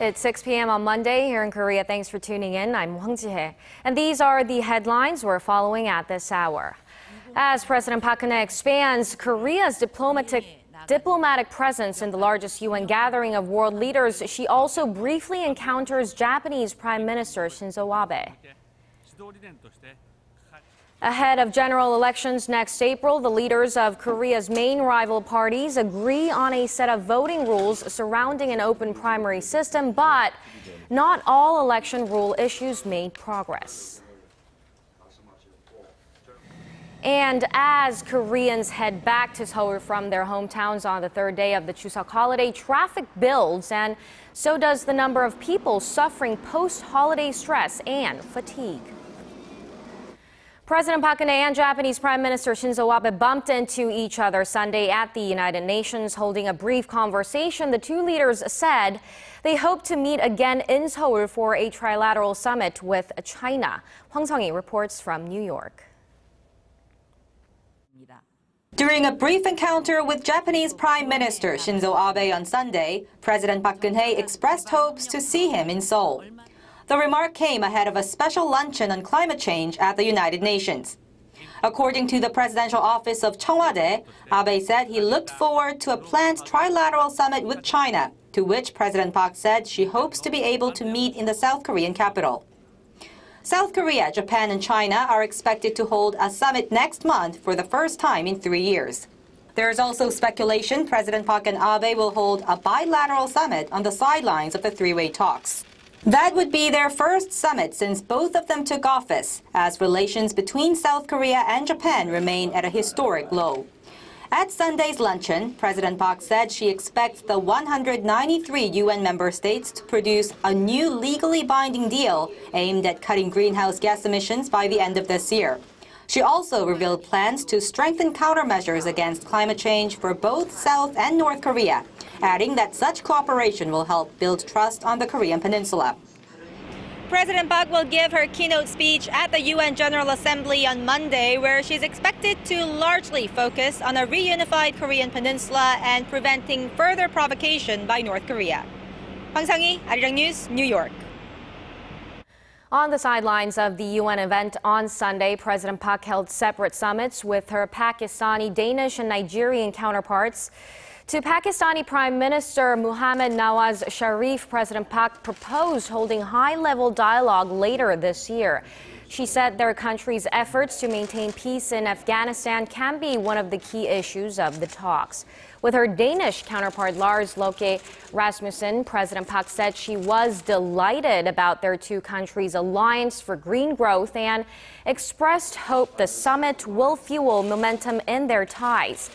It's 6 p.m. on Monday here in Korea. Thanks for tuning in. I'm Hwang Ji-hye. And these are the headlines we're following at this hour. As President Park Geun-hye expands Korea's diplomatic presence in the largest UN gathering of world leaders, she also briefly encounters Japanese Prime Minister Shinzo Abe. Ahead of general elections next April, the leaders of Korea's main rival parties agree on a set of voting rules surrounding an open primary system, but not all election rule issues made progress. And as Koreans head back to Seoul from their hometowns on the third day of the Chuseok holiday, traffic builds, and so does the number of people suffering post-holiday stress and fatigue. President Park Geun-hye and Japanese Prime Minister Shinzo Abe bumped into each other Sunday at the United Nations. Holding a brief conversation, the two leaders said they hope to meet again in Seoul for a trilateral summit with China. Hwang Ji-hye reports from New York. During a brief encounter with Japanese Prime Minister Shinzo Abe on Sunday, President Park Geun-hye expressed hopes to see him in Seoul. The remark came ahead of a special luncheon on climate change at the United Nations. According to the presidential office of Cheongwade, Abe said he looked forward to a planned trilateral summit with China, to which President Park said she hopes to be able to meet in the South Korean capital. South Korea, Japan, and China are expected to hold a summit next month for the first time in 3 years. There is also speculation President Park and Abe will hold a bilateral summit on the sidelines of the three-way talks. That would be their first summit since both of them took office, as relations between South Korea and Japan remain at a historic low. At Sunday's luncheon, President Park said she expects the 193 UN member states to produce a new legally binding deal aimed at cutting greenhouse gas emissions by the end of this year. She also revealed plans to strengthen countermeasures against climate change for both South and North Korea, adding that such cooperation will help build trust on the Korean peninsula. President Park will give her keynote speech at the UN General Assembly on Monday, where she's expected to largely focus on a reunified Korean peninsula and preventing further provocation by North Korea. Hwang Ji-hye, Arirang News, New York. On the sidelines of the UN event on Sunday, President Park held separate summits with her Pakistani, Danish, and Nigerian counterparts. To Pakistani Prime Minister Muhammad Nawaz Sharif, President Park proposed holding high-level dialogue later this year. She said their country's efforts to maintain peace in Afghanistan can be one of the key issues of the talks. With her Danish counterpart Lars Løkke Rasmussen, President Park said she was delighted about their two countries' alliance for green growth and expressed hope the summit will fuel momentum in their ties.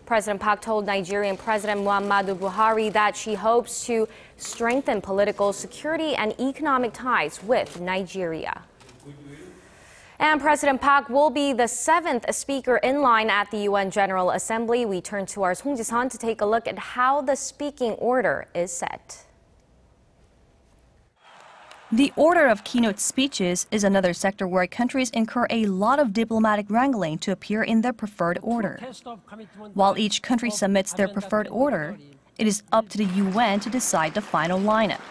President Park told Nigerian President Muhammadu Buhari that she hopes to strengthen political, security, and economic ties with Nigeria. And President Park will be the 7th speaker in line at the UN General Assembly. We turn to our Song Ji-san to take a look at how the speaking order is set. The order of keynote speeches is another sector where countries incur a lot of diplomatic wrangling to appear in their preferred order. While each country submits their preferred order, it is up to the UN to decide the final lineup.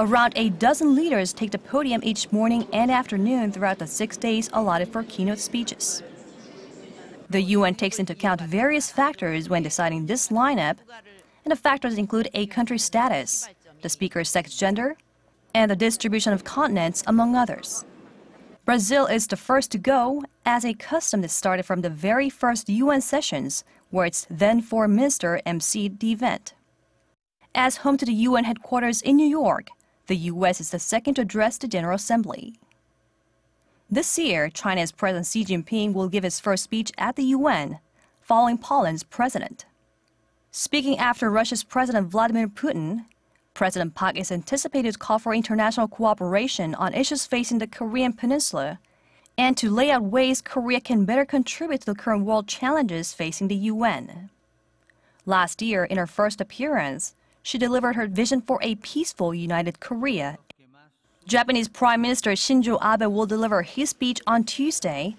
Around a dozen leaders take the podium each morning and afternoon throughout the 6 days allotted for keynote speeches. The UN takes into account various factors when deciding this lineup, and the factors include a country's status, the speaker's sex gender, and the distribution of continents, among others. Brazil is the first to go, as a custom that started from the very first UN sessions, where its then foreign minister emceed the event. As home to the UN headquarters in New York, the U.S. is the second to address the General Assembly. This year, China's President Xi Jinping will give his first speech at the UN, following Poland's president. Speaking after Russia's President Vladimir Putin, President Park is anticipated to call for international cooperation on issues facing the Korean peninsula and to lay out ways Korea can better contribute to the current world challenges facing the UN. Last year, in her first appearance, she delivered her vision for a peaceful, united Korea. Japanese Prime Minister Shinzo Abe will deliver his speech on Tuesday,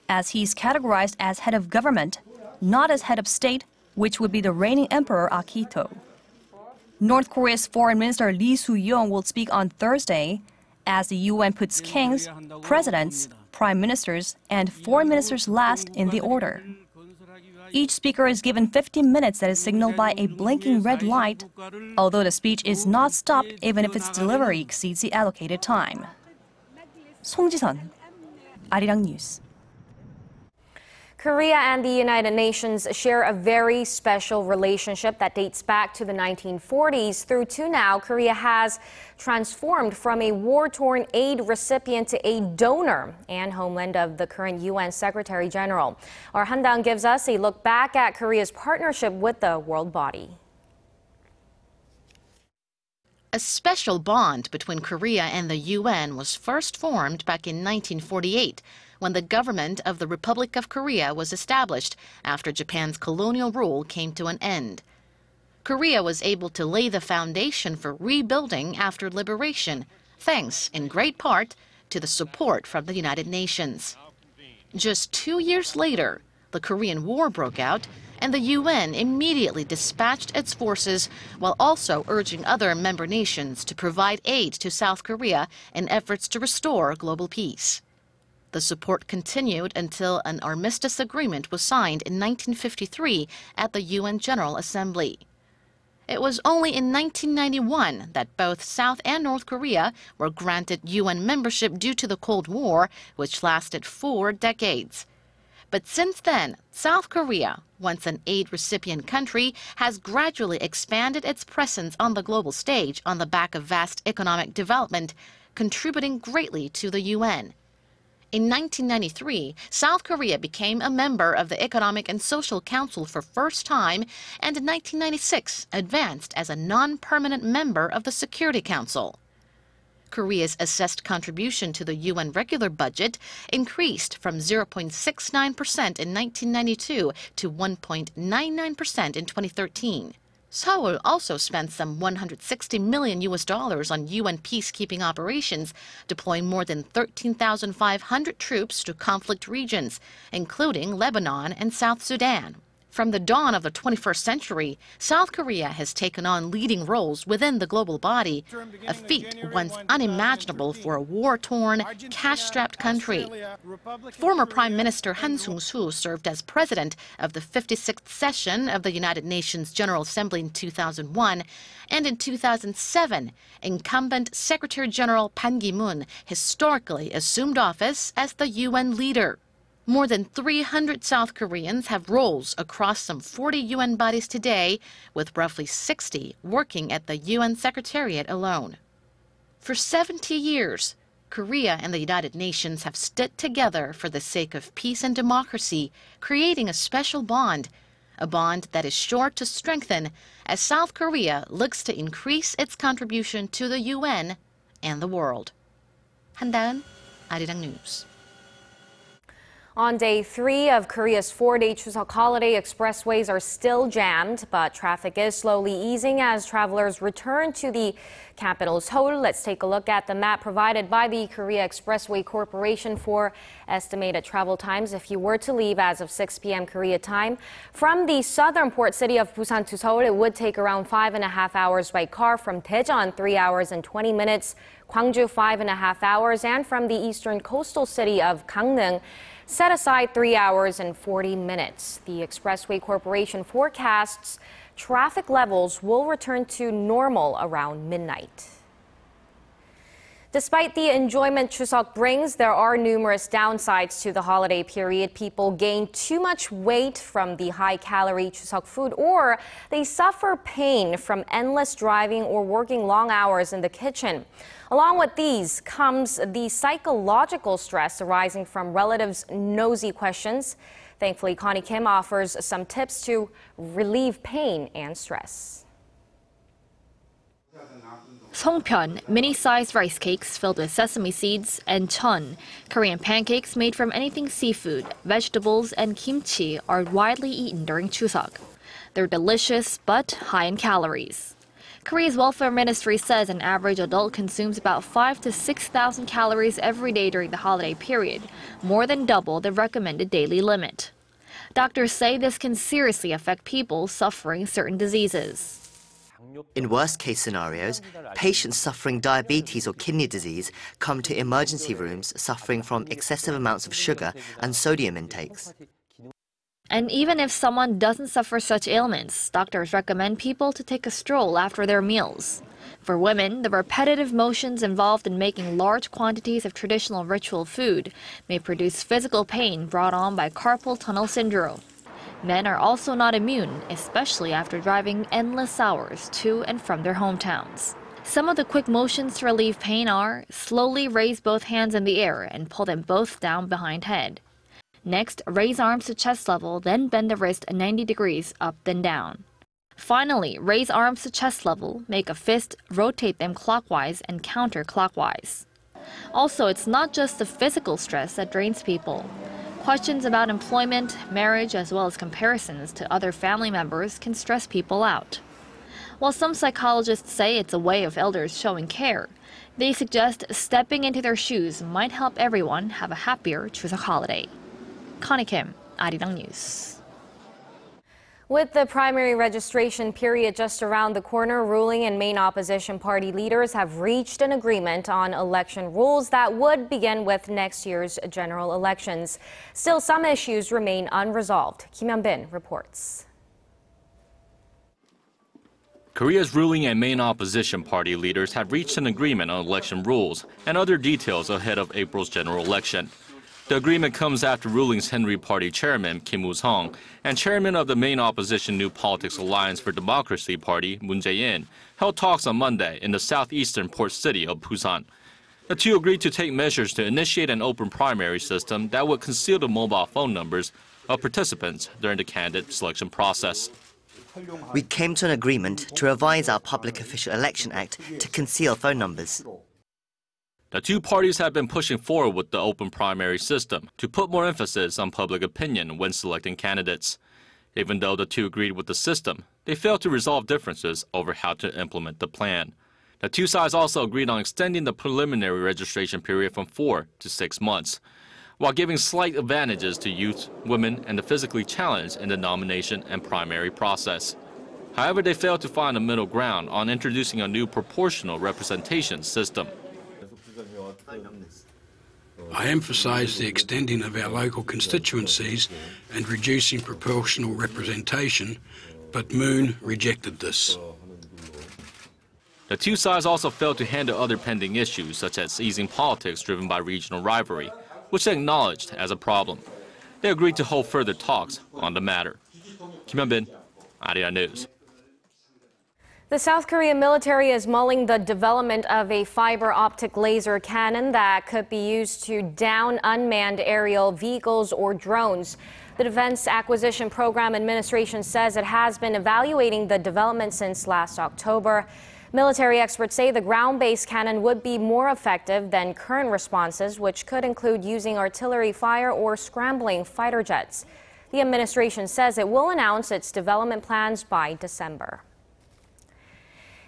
as he's categorized as head of government, not as head of state, which would be the reigning emperor Akihito. North Korea's Foreign Minister Lee Soo-young will speak on Thursday as the UN puts kings, presidents, prime ministers, and foreign ministers last in the order. Each speaker is given 15 minutes that is signaled by a blinking red light, although the speech is not stopped even if its delivery exceeds the allocated time. 송지선, Arirang News. Korea and the United Nations share a very special relationship that dates back to the 1940s. Through to now, Korea has transformed from a war-torn aid recipient to a donor and homeland of the current UN Secretary General. Our Han-dang gives us a look back at Korea's partnership with the world body. A special bond between Korea and the UN was first formed back in 1948. When the government of the Republic of Korea was established after Japan's colonial rule came to an end. Korea was able to lay the foundation for rebuilding after liberation, thanks in great part to the support from the United Nations. Just 2 years later, the Korean War broke out, and the UN immediately dispatched its forces while also urging other member nations to provide aid to South Korea in efforts to restore global peace. The support continued until an armistice agreement was signed in 1953 at the UN General Assembly. It was only in 1991 that both South and North Korea were granted UN membership due to the Cold War, which lasted 4 decades. But since then, South Korea, once an aid recipient country, has gradually expanded its presence on the global stage on the back of vast economic development, contributing greatly to the UN. In 1993, South Korea became a member of the Economic and Social Council for first time, and in 1996 advanced as a non-permanent member of the Security Council. Korea's assessed contribution to the UN regular budget increased from 0.69% in 1992 to 1.99% in 2013. Seoul also spent some $160 million on UN peacekeeping operations, deploying more than 13,500 troops to conflict regions, including Lebanon and South Sudan. From the dawn of the 21st century, South Korea has taken on leading roles within the global body, a feat once unimaginable for a war-torn, cash-strapped country. Former Prime Minister Han Sung-soo served as president of the 56th session of the United Nations General Assembly in 2001, and in 2007, incumbent Secretary General Ban Ki-moon historically assumed office as the UN leader. More than 300 South Koreans have roles across some 40 UN bodies today, with roughly 60 working at the UN Secretariat alone. For 70 years, Korea and the United Nations have stood together for the sake of peace and democracy, creating a special bond, a bond that is sure to strengthen as South Korea looks to increase its contribution to the UN and the world. Han-daeun, Arirang News. On day 3 of Korea's 4-day Chuseok holiday, expressways are still jammed, but traffic is slowly easing as travelers return to the capital Seoul. Let's take a look at the map provided by the Korea Expressway Corporation for estimated travel times if you were to leave as of 6 p.m. Korea time. From the southern port city of Busan to Seoul, it would take around 5.5 hours by car. From Daejeon, 3 hours and 20 minutes. Gwangju, 5.5 hours. And from the eastern coastal city of Gangneung, set aside 3 hours and 40 minutes. The Expressway Corporation forecasts traffic levels will return to normal around midnight. Despite the enjoyment Chuseok brings, there are numerous downsides to the holiday period. People gain too much weight from the high-calorie Chuseok food, or they suffer pain from endless driving or working long hours in the kitchen. Along with these comes the psychological stress arising from relatives' nosy questions. Thankfully, Connie Kim offers some tips to relieve pain and stress. Songpyeon, mini-sized rice cakes filled with sesame seeds, and chon, Korean pancakes made from anything seafood, vegetables, and kimchi are widely eaten during Chuseok. They're delicious but high in calories. Korea's welfare ministry says an average adult consumes about 5,000 to 6,000 calories every day during the holiday period, more than double the recommended daily limit. Doctors say this can seriously affect people suffering certain diseases. In worst-case scenarios, patients suffering diabetes or kidney disease come to emergency rooms suffering from excessive amounts of sugar and sodium intakes. And even if someone doesn't suffer such ailments, doctors recommend people to take a stroll after their meals. For women, the repetitive motions involved in making large quantities of traditional ritual food may produce physical pain brought on by carpal tunnel syndrome. Men are also not immune, especially after driving endless hours to and from their hometowns. Some of the quick motions to relieve pain are slowly raise both hands in the air and pull them both down behind head. Next, raise arms to chest level, then bend the wrist 90 degrees up then down. Finally, raise arms to chest level, make a fist, rotate them clockwise and counterclockwise. Also, it's not just the physical stress that drains people. Questions about employment, marriage, as well as comparisons to other family members can stress people out. While some psychologists say it's a way of elders showing care, they suggest stepping into their shoes might help everyone have a happier Chuseok holiday. Connie Kim, Arirang News. With the primary registration period just around the corner, ruling and main opposition party leaders have reached an agreement on election rules that would begin with next year's general elections. Still, some issues remain unresolved. Kim Hyun-bin reports. Korea's ruling and main opposition party leaders have reached an agreement on election rules and other details ahead of April's general election. The agreement comes after ruling's Henry Party chairman Kim Woo-sung and chairman of the main opposition New Politics Alliance for Democracy Party Moon Jae-in held talks on Monday in the southeastern port city of Busan. The two agreed to take measures to initiate an open primary system that would conceal the mobile phone numbers of participants during the candidate selection process. We came to an agreement to revise our Public Official Election Act to conceal phone numbers. The two parties have been pushing forward with the open primary system to put more emphasis on public opinion when selecting candidates. Even though the two agreed with the system, they failed to resolve differences over how to implement the plan. The two sides also agreed on extending the preliminary registration period from 4 to 6 months, while giving slight advantages to youth, women, and the physically challenged in the nomination and primary process. However, they failed to find a middle ground on introducing a new proportional representation system. I emphasise the extending of our local constituencies and reducing proportional representation, but Moon rejected this. The two sides also failed to handle other pending issues, such as easing politics driven by regional rivalry, which they acknowledged as a problem. They agreed to hold further talks on the matter. Kim Hyun-bin, Arirang News. The South Korean military is mulling the development of a fiber optic laser cannon that could be used to down unmanned aerial vehicles or drones. The Defense Acquisition Program Administration says it has been evaluating the development since last October. Military experts say the ground-based cannon would be more effective than current responses, which could include using artillery fire or scrambling fighter jets. The administration says it will announce its development plans by December.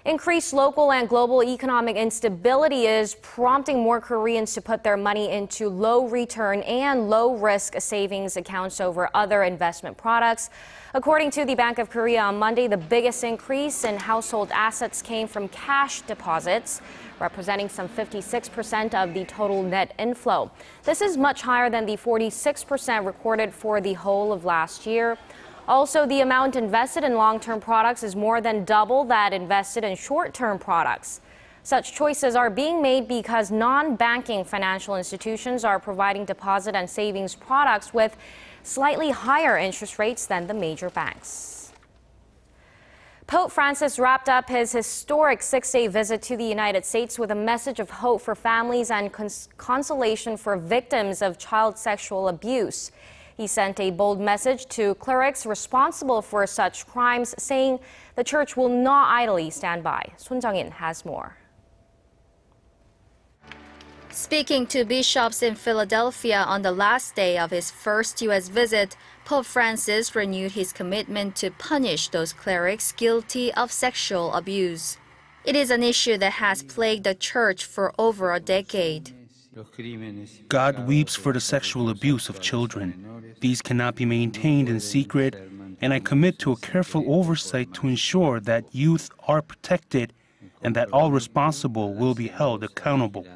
Increased local and global economic instability is prompting more Koreans to put their money into low-return and low-risk savings accounts over other investment products. According to the Bank of Korea on Monday, the biggest increase in household assets came from cash deposits, representing some 56% of the total net inflow. This is much higher than the 46% recorded for the whole of last year. Also, the amount invested in long-term products is more than double that invested in short-term products. Such choices are being made because non-banking financial institutions are providing deposit and savings products with slightly higher interest rates than the major banks. Pope Francis wrapped up his historic 6-day visit to the United States with a message of hope for families and consolation for victims of child sexual abuse. He sent a bold message to clerics responsible for such crimes, saying the church will not idly stand by. Sun Jung-in has more. Speaking to bishops in Philadelphia on the last day of his first U.S. visit, Pope Francis renewed his commitment to punish those clerics guilty of sexual abuse. It is an issue that has plagued the church for over a decade. God weeps for the sexual abuse of children. These cannot be maintained in secret, and I commit to a careful oversight to ensure that youth are protected and that all responsible will be held accountable.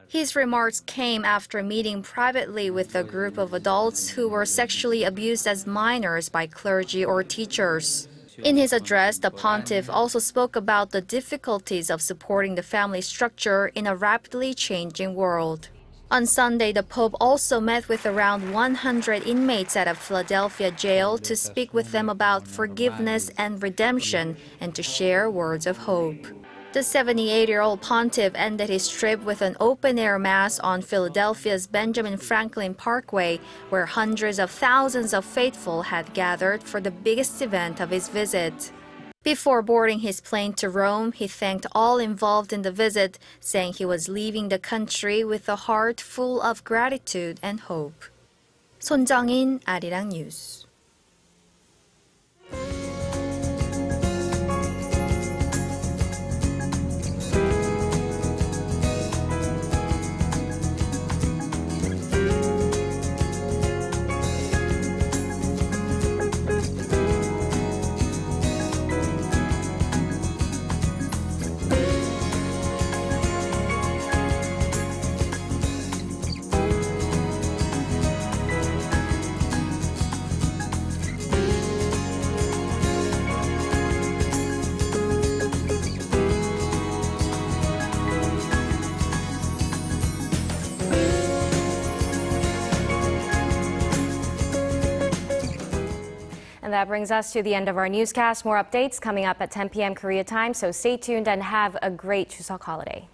His remarks came after meeting privately with a group of adults who were sexually abused as minors by clergy or teachers. In his address, the pontiff also spoke about the difficulties of supporting the family structure in a rapidly changing world. On Sunday, the Pope also met with around 100 inmates at a Philadelphia jail to speak with them about forgiveness and redemption and to share words of hope. The 78-year-old pontiff ended his trip with an open-air mass on Philadelphia's Benjamin Franklin Parkway, where hundreds of thousands of faithful had gathered for the biggest event of his visit. Before boarding his plane to Rome, he thanked all involved in the visit, saying he was leaving the country with a heart full of gratitude and hope. 손정인, Arirang News. And that brings us to the end of our newscast. More updates coming up at 10 p.m. Korea time, so stay tuned and have a great Chuseok holiday.